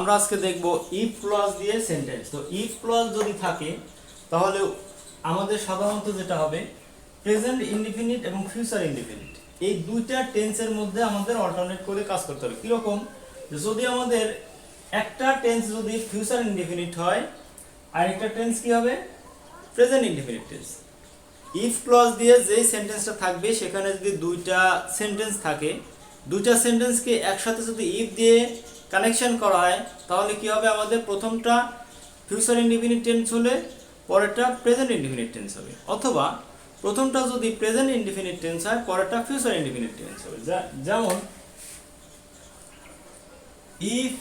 আমরা আজকে দেখব ইফ ক্লজ দিয়ে সেন্টেন্স। তো ইফ ক্লজ যদি থাকে তাহলে আমাদের সাধারণত যেটা হবে প্রেজেন্ট ইনডিফিনিট এবং ফিউচার ইনডিফিনিট, এই দুইটা টেন্সের মধ্যে আমাদের অল্টারনেট করে কাজ করতে হবে। কিরকম, যদি আমাদের একটা টেন্স যদি ফিউচার ইনডিফিনিট হয় আর একটা টেন্স কি হবে, present indefinite tense. If clause দিয়ে যেই সেন্টেন্সটা থাকবে সেখানে যদি দুইটা সেন্টেন্স থাকে, দুইটা সেন্টেন্সকে একসাথে যদি ইফ দিয়ে কানেকশন করা হয় তাহলে কি হবে, আমাদের প্রথমটা ফিউচার ইনডিফিনিট টেন্স হলে পরেরটা প্রেজেন্ট ইনডিফিনিট টেন্স হবে, অথবা প্রথমটা যদি প্রেজেন্ট ইনডিফিনিট টেন্স হয় পরেরটা ফিউচার ইনডিফিনিট টেন্স হবে। যেমন ইফ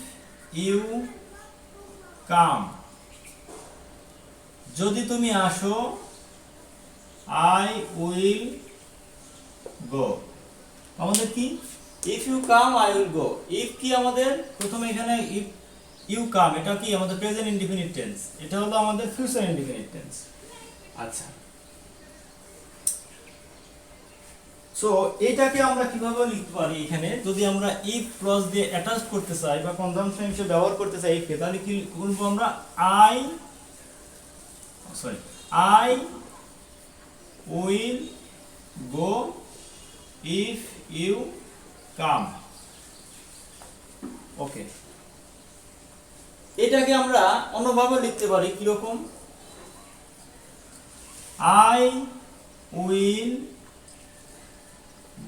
ইউ কাম, যদি তুমি আসো, আই উইল গো। আমাদের কি if you come I will go. If কি আমাদের প্রথমে এখানে ইফ ইউ কাম, এটা কি আমাদের প্রেজেন্ট ইনডিফিনিট টেন্স, এটা হলো আমাদের ফিউচার ইনডিফিনিট টেন্স। আচ্ছা, সো এটাকে আমরা কিভাবে লিখতে পারি, এখানে যদি আমরা ইফ ক্লজ দিয়ে অ্যাটাচ করতে চাই বা কনজাংশন হিসেবে ব্যবহার করতে চাই ইফকে, তাহলে কি করব আমরা, I will go if you come. Okay, এটাকে আমরা অন্যভাবে লিখতে পারি কিরকম, I will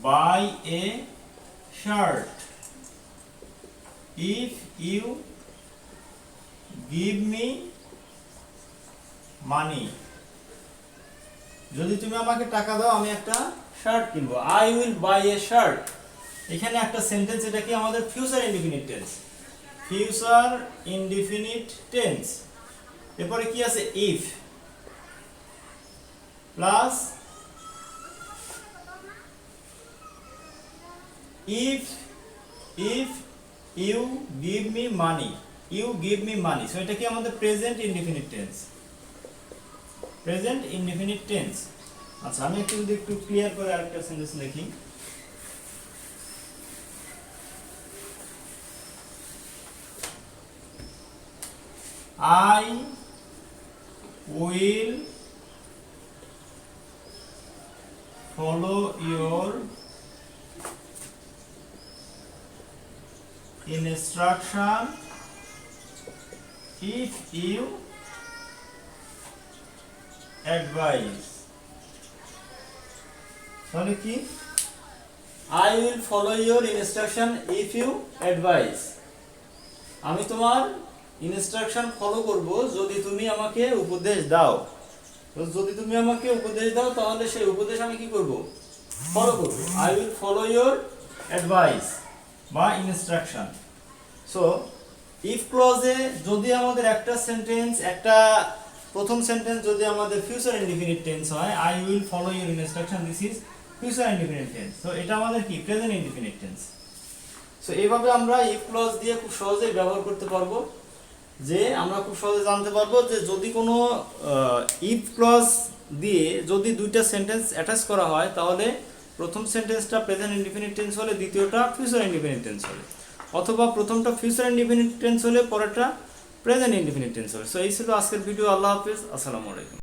buy a shirt if you give me money. যদি তুমি আমাকে টাকা দাও আমি একটা শার্ট কিনবো। I will buy a shirt, এখানে একটা সেন্টেন্স, এটা কি আমাদের future indefinite tense, future indefinite tense. এরপরে কি আছে, if plus if you give me money, you give me money. So এটা কি আমাদের present indefinite tense, present indefinite tense. আচ্ছা, আমি যদি একটু ক্লিয়ার করে আরেকটা সেন্টেন্স লিখি, I will follow your instruction if you advise। তাহলে কি, I will follow your instruction if you advise, আমি তোমার ইনস্ট্রাকশন ফলো করব যদি তুমি আমাকে উপদেশ দাও। তো যদি তুমি আমাকে উপদেশ দাও তাহলে সেই উপদেশ আমি কি করব, ফলো করব। I will follow your advice বা ইনস্ট্রাকশন। সো ইফ ক্লজে যদি আমাদের একটা সেন্টেন্স, একটা প্রথম সেন্টেন্স যদি আমাদের ফিউচার ইনডিফিনিট টেন্স হয়, I will follow your instruction, this is future indefinite tense. তো এটা আমাদের কি, প্রেজেন্ট ইনডিফিনিট টেন্স। সো এইভাবে আমরা ইফ ক্লজ দিয়ে খুব সহজেই ব্যবহার করতে পারবো, যে আমরা খুব সহজে জানতে পারবো যে যদি কোনো ইফ ক্লজ দিয়ে যদি দুইটা সেন্টেন্স অ্যাটাচ করা হয় তাহলে প্রথম সেন্টেন্সটা প্রেজেন্ট ইনডিফিনিট টেন্স হলে দ্বিতীয়টা ফিউচার ইনডিফিনিট টেন্স হবে, অথবা প্রথমটা ফিউচার ইনডিফিনিট টেন্স হলে পরেরটা প্রেজেন্ট ইনডিফিনিট টেন্স হবে। সো এই ছিল আজকের ভিডিও। আল্লাহ হাফেজ, আসসালামু আলাইকুম।